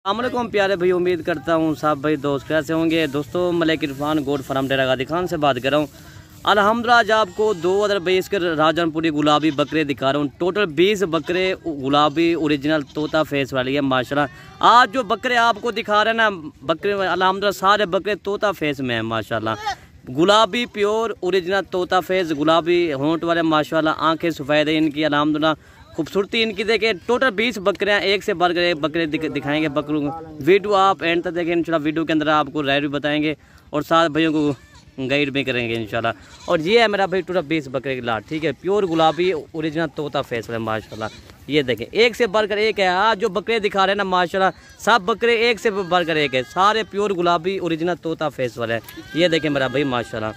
अस्सलामुअलैकुम प्यारे भाई, उम्मीद करता हूँ सब भाई दोस्त कैसे होंगे। दोस्तों मलिक इरफान गोट फार्म डेरा गादी खान से बात कर रहा हूँ। अल्हम्दुलिल्लाह आज आपको 2022 के राजनपुरी गुलाबी बकरे दिखा रहा हूँ। टोटल 20 बकरे गुलाबी ओरिजिनल तोता फेस वाली है माशाल्लाह। आज जो बकरे आपको दिखा रहे हैं ना बकरे अल्हम्दुलिल्लाह सारे बकरे तोता फेस में है माशाल्लाह। गुलाबी प्योर ओरिजिनल तोता फेस गुलाबी होंठ वाले माशाल्लाह, आंखें सफ़ेद है इनकी अल्हम्दुलिल्लाह। खूबसूरती इनकी देखें। टोटल 20 बकरे हैं, एक से बढ़कर एक बकरे दिखाएंगे बकरों को। वीडियो आप एंड तक देखें इंशाल्लाह। वीडियो के अंदर आपको रेट भी बताएंगे और साथ भाइयों को गाइड भी करेंगे इंशाल्लाह। और ये है मेरा भाई टोटल 20 बकरे की लाट, ठीक है। प्योर गुलाबी ओरिजिनल तोता फेस वाले माशाल्लाह। ये देखें एक से बढ़कर एक है। आज जो बकरे दिखा रहे हैं ना माशाल्लाह सब बकरे एक से बढ़कर एक है, सारे प्योर गुलाबी ओरिजिनल तोता फेस वाले हैं। ये देखें मेरा भाई माशाल्लाह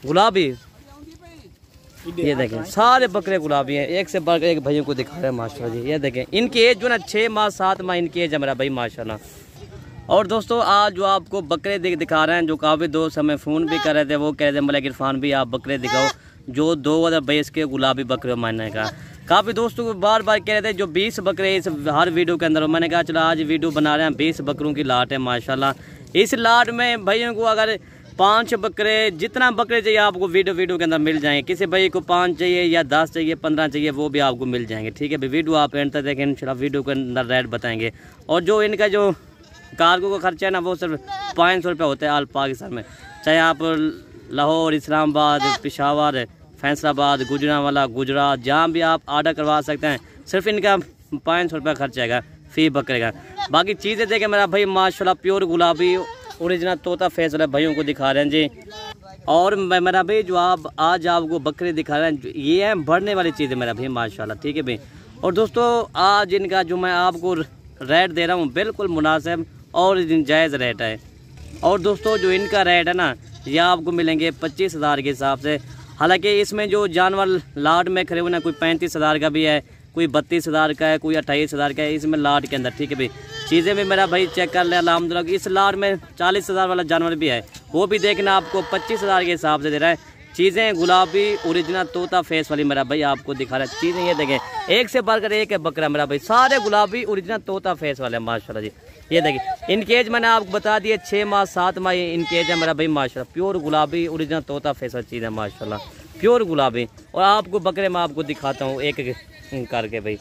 गुलाबी, ये देखें सारे बकरे गुलाबी हैं, एक से बढ़कर एक भाइयों को दिखा रहे हैं माशाल्लाह जी। ये देखें इनकी एज जो ना 6 माह 7 माह इनकी एज है मेरा भाई माशाल्लाह। और दोस्तों आज जो आपको बकरे दिखा रहे हैं, जो काफ़ी दोस्त हमें फ़ोन भी कर रहे थे, वो कह रहे थे मलिक इरफान भी आप बकरे दिखाओ जो 2022 के गुलाबी बकरे महीने का। काफ़ी दोस्तों को बार बार कह रहे थे जो 20 बकरे इस हर वीडियो के अंदर। मैंने कहा चलो आज वीडियो बना रहे हैं, 20 बकरों की लाट है माशाल्लाह। इस लाट में भाइयों को अगर 5 बकरे जितना बकरे चाहिए आपको वीडियो के अंदर मिल जाएंगे। किसी भाई को 5 चाहिए या 10 चाहिए 15 चाहिए वो भी आपको मिल जाएंगे, ठीक है भाई। वीडियो आप एंड तक देखें इंशाल्लाह, वीडियो के अंदर रेट बताएंगे। और जो इनका जो कार्गो का खर्चा है ना वो सिर्फ 500 रुपये होता है ऑल पाकिस्तान में। चाहे आप लाहौर, इस्लामाबाद, पेशावर, फैसलाबाद, गुजरांवाला, गुजरात जहाँ भी आप ऑर्डर करवा सकते हैं। सिर्फ इनका 500 रुपये खर्च आएगा फी बकरे का। बाकी चीज़ें देखें मेरा भाई माशाल्लाह प्योर गुलाबी ओरिजिनल तोता फेस वाले भाइयों को दिखा रहे हैं जी। और मेरा भाई जो आप आज आपको बकरे दिखा रहे हैं ये है बढ़ने वाली चीज़ है मेरा भाई माशाल्लाह, ठीक है भाई। और दोस्तों आज इनका जो मैं आपको रेट दे रहा हूँ बिल्कुल मुनासिब और जायज़ रेट है। और दोस्तों जो इनका रेट है ना ये आपको मिलेंगे 25,000 के हिसाब से। हालांकि इसमें जो जानवर लाट में खड़े हुए ना कोई 35,000 का भी है, कोई 32,000 का है, कोई 28,000 का है इसमें लाट के अंदर, ठीक है भाई। चीज़ें भी मेरा भाई चेक कर ले अल्हम्दुलिल्लाह। इस लाट में 40,000 वाला जानवर भी है, वो भी देखना आपको 25,000 के हिसाब से दे रहा है। चीज़ें गुलाबी ओरिजिनल तोता फेस वाली मेरा भाई आपको दिखा रहा है। चीज़ें ये देखें एक से बढ़कर एक है बकरा मेरा भाई, सारे गुलाबी ओरिजिनल तोता फेस वाले माशाल्लाह जी। ये देखिए इनकी एज मैंने आपको बता दिया 6 माह 7 माह इनकी एज है मेरा भाई माशाल्लाह। प्योर गुलाबी ओरिजिनल तोता फेस वाली चीज़ है माशाल्लाह, प्योर गुलाबी। और आपको बकरे मैं आपको दिखाता हूँ एक करके भाई।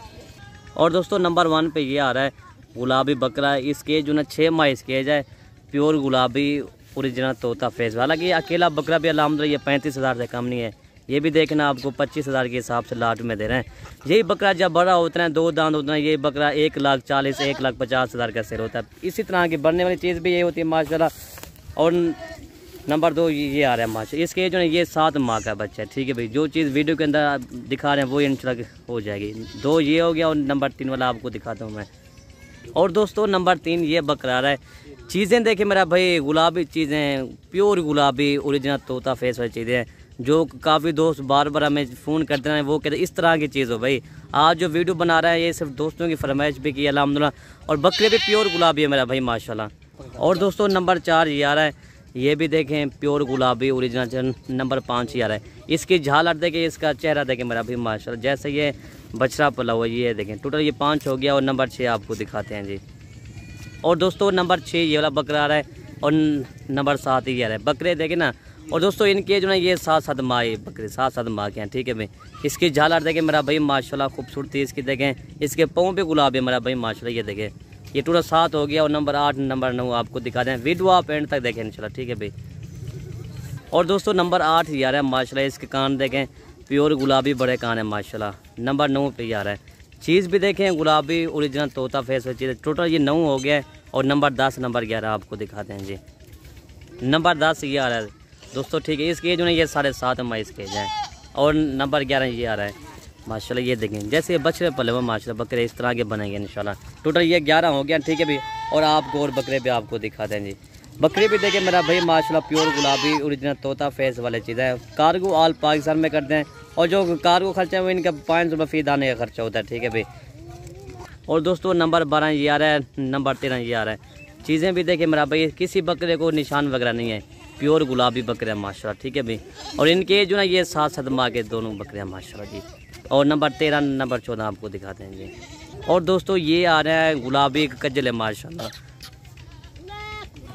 और दोस्तों नंबर 1 पे ये आ रहा है गुलाबी बकरा है। इसके जो ना 6 माह इसकी एज है, प्योर गुलाबी ओरिजिनल तोता फेस। हालांकि अकेला बकरा भी अल्हम्दुलिल्लाह ये 35,000 से कम नहीं है। ये भी देखना आपको 25,000 के हिसाब से लाट में दे रहे हैं। यही बकरा जब बड़ा होता है 2 दांत होता है ये बकरा 1,40,000 1,50,000 का सेल होता है। इसी तरह की बढ़ने वाली चीज़ भी ये होती है माशाल्लाह। और नंबर 2 ये आ रहा है माशा, इसके जो है ये 7 माह का बच्चा है, ठीक है भाई। जो चीज़ वीडियो के अंदर दिखा रहे हैं वो इंशाल्लाह हो जाएगी। 2 ये हो गया और नंबर 3 वाला आपको दिखाता हूँ मैं। और दोस्तों नंबर 3 ये बकरा रहा है। चीज़ें देखें मेरा भाई गुलाबी चीज़ें, प्योर गुलाबी ओरिजिनल तोता फेस वाली चीज़ें हैं। जो काफ़ी दोस्त बार बार हमें फ़ोन करते हैं वो कहते हैं इस तरह की चीज़ हो भाई। आज जो वीडियो बना रहा है ये सिर्फ दोस्तों की फरमाइश भी की अल्हम्दुलिल्लाह। और बकरे भी प्योर गुलाबी है मेरा भाई माशाल्लाह। और दोस्तों नंबर 4 ये आ रहा है, ये भी देखें प्योर गुलाबी ओरिजिनल। नंबर 5 ये आ रहा है। इसकी झालर देखें, इसका चेहरा देखें मेरा भाई माशाल्लाह, जैसे ये बछड़ा पला हुआ। ये देखें टोटल ये 5 हो गया। और नंबर 6 आपको दिखाते हैं जी। और दोस्तों नंबर 6 ये वाला बकरा आ रहा है। और नंबर 7 ये आ रहा है। बकरे देखें ना। और दोस्तों इनके जो ना ये 7-7 माह ये बकरे 7-7 माह के हैं, ठीक है भाई। इसकी झालर देखें मेरा भाई माशाल्लाह, खूबसूरती इसकी देखें। इसके पाँव पे गुलाबी है मेरा भाई माशाल्लाह। ये देखें ये टोटल 7 हो गया। और नंबर 8 नंबर 9 आपको दिखा दें। वीडियो आप एंड तक देखें इंशाल्लाह, ठीक है भाई। और दोस्तों नंबर 8 ये आ रहा है माशाल्लाह। इसके कान देखें प्योर गुलाबी बड़े कान है माशाल्लाह। नंबर 9 पे ये आ रहा है। चीज़ भी देखें गुलाबी ओरिजिनल तोता फेस वाली चीज़। टोटल ये 9 हो गया है। और नंबर 10 नंबर 11 आपको दिखाते हैं जी। नंबर 10 ये आ रहा है दोस्तों, ठीक है। इसकी जो है ये 7.5 माह इसके है। और नंबर 11 ये आ रहा है माशाल्लाह। ये देखें जैसे बछड़े पले हुए माशाल्लाह बकरे इस तरह के बनेंगे इंशाल्लाह। टोटल ये 11 हो गया, ठीक है भाई। और आपको और बकरे भी आपको दिखाते हैं जी। बकरी भी देखें मेरा भाई माशाल्लाह प्योर गुलाबी ओरिजिनल तोता फेस वाले चीज़ है। कार्गो ऑल पाकिस्तान में करते हैं। और जो कार्गो खर्चा है वो इनका 500 रुपये फी दाने का खर्चा होता है, ठीक है भाई। और दोस्तों नंबर 12 ये आ रहा है। नंबर 13 ये आ रहा है। चीज़ें भी देखें मेरा भाई किसी बकरे को निशान वगैरह नहीं है, प्योर गुलाबी बकरे हैं माशाल्लाह, ठीक है भाई। और इनके जो ना ये 7-7 माह के दोनों बकरे हैं माशाल्लाह जी। और नंबर 13 नंबर 14 आपको दिखाते हैं जी। और दोस्तों ये आ रहा है गुलाबी कजल है माशाल्लाह।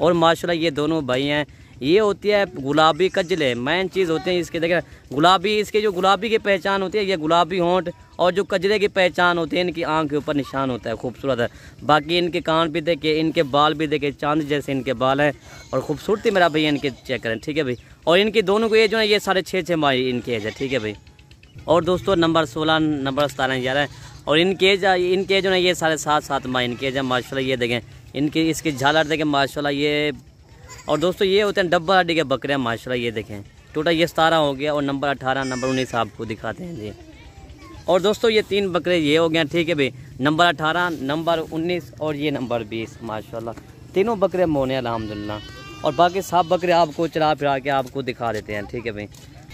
और माशाल्लाह ये दोनों भाई हैं। ये होती है गुलाबी कजले, मेन चीज़ होते हैं इसके। देखें गुलाबी, इसके जो गुलाबी की पहचान होती है ये गुलाबी होंठ, और जो कजले की पहचान होती है इनकी आँख के ऊपर निशान होता है, खूबसूरत है। बाकी इनके कान भी देखे, इनके बाल भी देखे, चांद जैसे इनके बाल हैं। और खूबसूरती मेरा भैया इनके चेक करें, ठीक है भाई। और इनकी दोनों को एज जो है ये 6.5 माह इनकी एज है, ठीक है भाई। और दोस्तों नंबर 16, नंबर 17, 11 और इनकी एज जो है ये 7.5 माह इनकी एज है माशाल्लाह। ये देखें इनकी इसकी झालर देखें माशाल्लाह ये। और दोस्तों ये होते हैं डब्बा हड्डी के बकरे हैं माशाल्लाह। ये देखें टोटल ये 17 हो गया, और नंबर 18, नंबर 19 आपको दिखाते हैं जी। और दोस्तों ये 3 बकरे ये हो गए, ठीक है भाई। नंबर 18, नंबर 19 और ये नंबर 20 माशाल्लाह। तीनों बकरे मोने अल्हम्दुलिल्लाह। और बाकी सब बकरे आपको चला फिरा के आपको दिखा देते हैं, ठीक है भाई।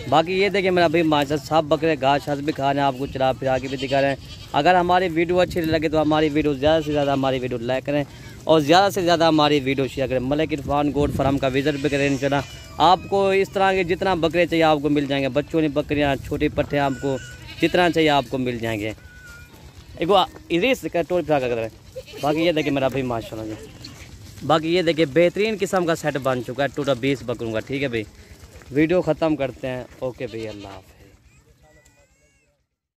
बाकी ये देखें मेरा भाई माशाल्लाह सब बकरे घास शास भी खा रहे हैं, आपको चला फिरा के भी दिखा रहे हैं। अगर हमारी वीडियो अच्छी लगे तो हमारी वीडियो ज़्यादा से ज़्यादा हमारी वीडियो लाइक करें, और ज़्यादा से ज़्यादा हमारी वीडियो शेयर करें। मलिक इरफान गोट फार्म का विजिट भी करें इंशाल्लाह। आपको इस तरह के जितना बकरे चाहिए आपको मिल जाएंगे, बच्चों की बकरियाँ, छोटी पट्टे, आपको जितना चाहिए आपको मिल जाएंगे। एक टोल फिरा कर। बाकी ये देखिए मेरा भाई माशाल्लाह जी। बाकी ये देखिए बेहतरीन किस्म का सेट बन चुका है, टोटल 20 बकरों का, ठीक है भाई। वीडियो ख़त्म करते हैं। ओके भाई, अल्लाह हाफ़िज़।